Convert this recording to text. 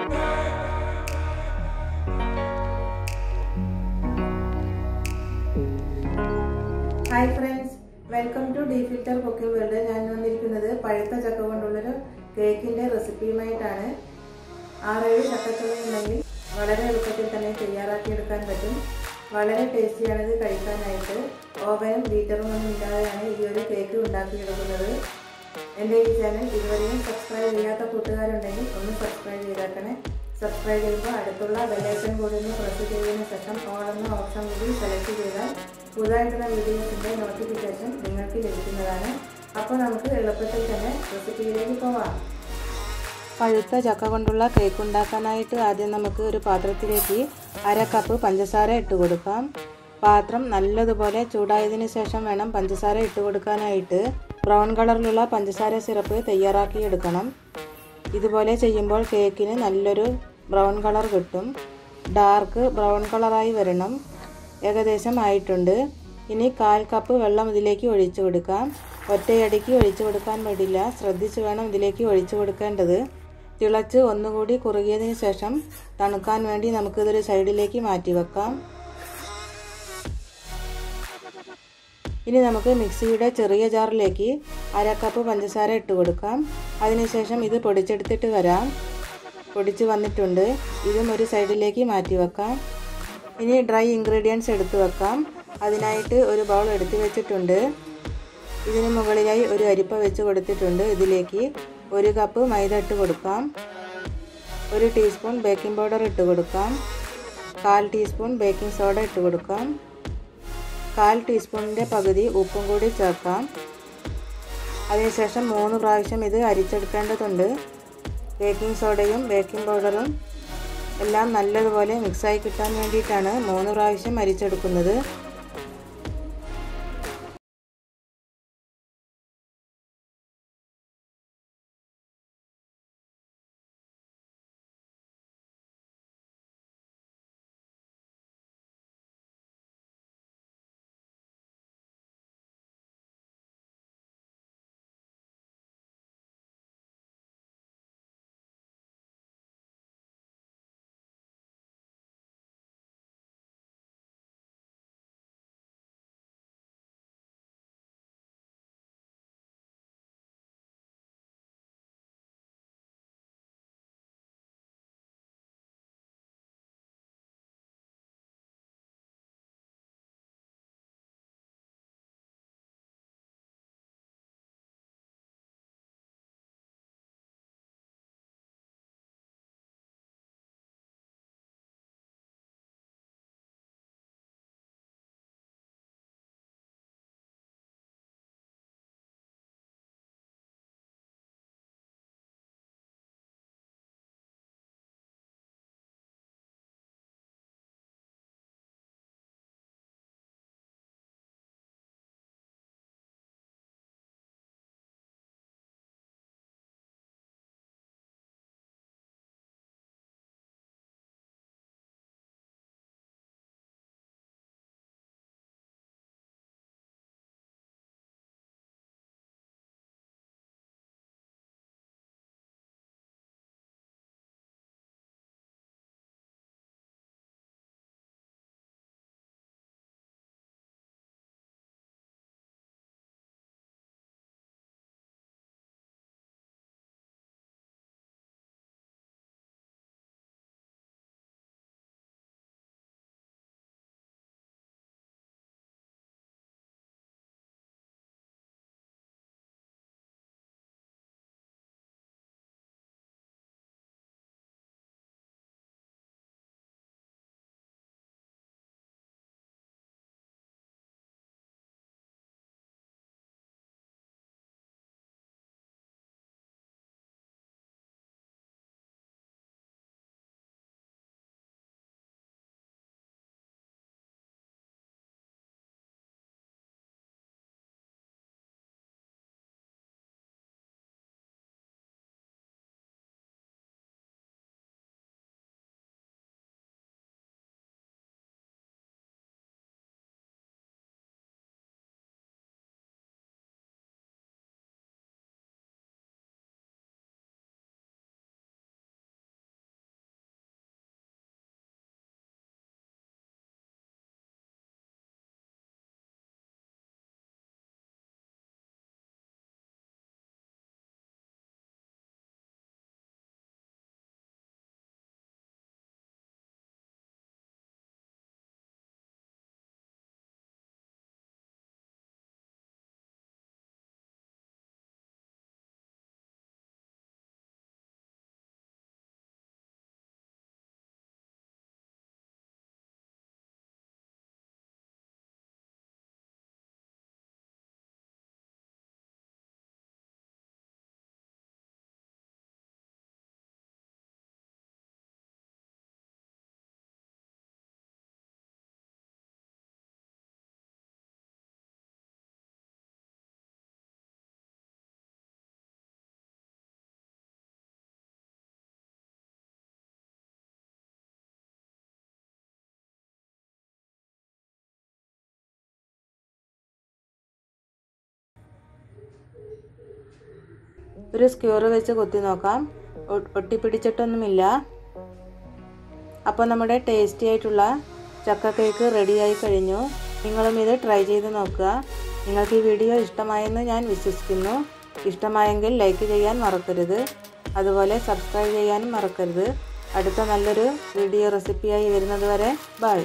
Hi friends, welcome to Dfiltercookingworld. ഞാൻ വന്നിരിക്കുന്നത് പഴുത്ത ചക്ക കൊണ്ടുള്ളൊരു കേക്കിന്റെ റെസിപ്പിയുമായിട്ടാണ്. 6-7 ചക്കച്ചുളയുണ്ടെങ്കിൽ വളരെ എളുപ്പത്തിൽ തന്നെ തയ്യാറാക്കി എടുക്കാൻ പറ്റും. വളരെ ടേസ്റ്റിയാണ് ഇത് കഴിക്കാനായിട്ട്. ഓവനും ബീറ്ററും ഒന്നും ഇല്ലാതെയാണ് ഈ ഒരു കേക്ക് ഉണ്ടാക്കിയെടുക്കുന്നത്. എൻ്റെ ഈ ചാനൽ ഇതുവരെയും സബ്സ്ക്രൈബ് ചെയ്യാത്ത കൂട്ടുകാരുണ്ടെങ്കിൽ ഒന്ന് സബ്സ്ക്രൈബ് ചെയ്തേക്കണേ. സബ്സ്ക്രൈബ് ചെയ്യുമ്പോൾ അടുത്തുള്ള ബെൽ ഐക്കൺ കൂടി ഒന്ന് പ്രസ് ചെയ്തതിന് ശേഷം ഓൾ എന്ന ഓപ്ഷൻ കൂടി സെലക്ട് ചെയ്താൽ പുതുതായിട്ടുള്ള വീഡിയോസിൻ്റെ നോട്ടിഫിക്കേഷൻ നിങ്ങൾക്ക് ലഭിക്കുന്നതാണ്. അപ്പോൾ നമുക്ക് എളുപ്പത്തിൽ തന്നെ റെസിപ്പിയിലേക്ക് പോവാം. പഴുത്ത ചക്ക കൊണ്ടുള്ള കേക്ക് ഉണ്ടാക്കാനായിട്ട് ആദ്യം നമുക്ക് ഒരു പാത്രത്തിലേക്ക് 1/2 കപ്പ് പഞ്ചസാര ഇട്ട് കൊടുക്കാം. പാത്രം നല്ലതുപോലെ ചൂടായതിനു ശേഷം വേണം പഞ്ചസാര ഇട്ട് കൊടുക്കാനായിട്ട്. ബ്രൗൺ കളറിലുള്ള പഞ്ചസാര സിറപ്പ് തയ്യാറാക്കിയെടുക്കണം. ഇതുപോലെ ചെയ്യുമ്പോൾ കേക്കിന് നല്ലൊരു ബ്രൗൺ കളർ കിട്ടും. ഡാർക്ക് ബ്രൗൺ കളറായി വരണം. ഏകദേശം ആയിട്ടുണ്ട്. ഇനി 1/4 കപ്പ് വെള്ളം ഇതിലേക്ക് ഒഴിച്ചു കൊടുക്കാം. ഒറ്റയടിക്ക് ഒഴിച്ചു കൊടുക്കാൻ പാടില്ല, ശ്രദ്ധിച്ച് വേണം ഇതിലേക്ക് ഒഴിച്ചു കൊടുക്കേണ്ടത്. തിളച്ച് ഒന്നുകൂടി കുറുകിയതിന് ശേഷം തണുക്കാൻ വേണ്ടി നമുക്കിതൊരു സൈഡിലേക്ക് മാറ്റി വെക്കാം. ഇനി നമുക്ക് മിക്സിയുടെ ചെറിയ ജാറിലേക്ക് 1/2 കപ്പ് പഞ്ചസാര ഇട്ട് കൊടുക്കാം. അതിനുശേഷം ഇത് പൊടിച്ചെടുത്തിട്ട് വരാം. പൊടിച്ച് വന്നിട്ടുണ്ട്. ഇതും ഒരു സൈഡിലേക്ക് മാറ്റി വെക്കാം. ഇനി ഡ്രൈ ഇൻഗ്രീഡിയൻസ് എടുത്തു വെക്കാം. അതിനായിട്ട് ഒരു ബൗൾ എടുത്തു വെച്ചിട്ടുണ്ട്. ഇതിന് മുകളിലായി ഒരു അരിപ്പ വെച്ച് കൊടുത്തിട്ടുണ്ട്. ഇതിലേക്ക് 1 കപ്പ് മൈദ ഇട്ട് കൊടുക്കാം. 1 ടീസ്പൂൺ ബേക്കിംഗ് പൗഡർ ഇട്ട് കൊടുക്കാം. 1/4 ടീസ്പൂൺ ബേക്കിംഗ് സോഡ ഇട്ട് കൊടുക്കാം. 1/4 ടീസ്പൂണിൻ്റെ പകുതി ഉപ്പും കൂടി ചേർക്കാം. അതിനുശേഷം 3 പ്രാവശ്യം ഇത് അരിച്ചെടുക്കേണ്ടതുണ്ട്. ബേക്കിംഗ് സോഡയും ബേക്കിംഗ് പൗഡറും എല്ലാം നല്ലതുപോലെ മിക്സായി കിട്ടാൻ വേണ്ടിയിട്ടാണ് 3 പ്രാവശ്യം അരിച്ചെടുക്കുന്നത്. ഒരു സ്ക്യൂർ വെച്ച് കുത്തി നോക്കാം. ഒട്ടിപ്പിടിച്ചിട്ടൊന്നുമില്ല. അപ്പോൾ നമ്മുടെ ടേസ്റ്റി ആയിട്ടുള്ള ചക്ക കേക്ക് റെഡിയായി കഴിഞ്ഞു. നിങ്ങളും ഇത് ട്രൈ ചെയ്ത് നോക്കുക. നിങ്ങൾക്ക് ഈ വീഡിയോ ഇഷ്ടമായെന്ന് ഞാൻ വിശ്വസിക്കുന്നു. ഇഷ്ടമായെങ്കിൽ ലൈക്ക് ചെയ്യാൻ മറക്കരുത്. അതുപോലെ സബ്സ്ക്രൈബ് ചെയ്യാനും മറക്കരുത്. അടുത്ത നല്ലൊരു വീഡിയോ റെസിപ്പിയായി വരുന്നത് വരെ ബൈ.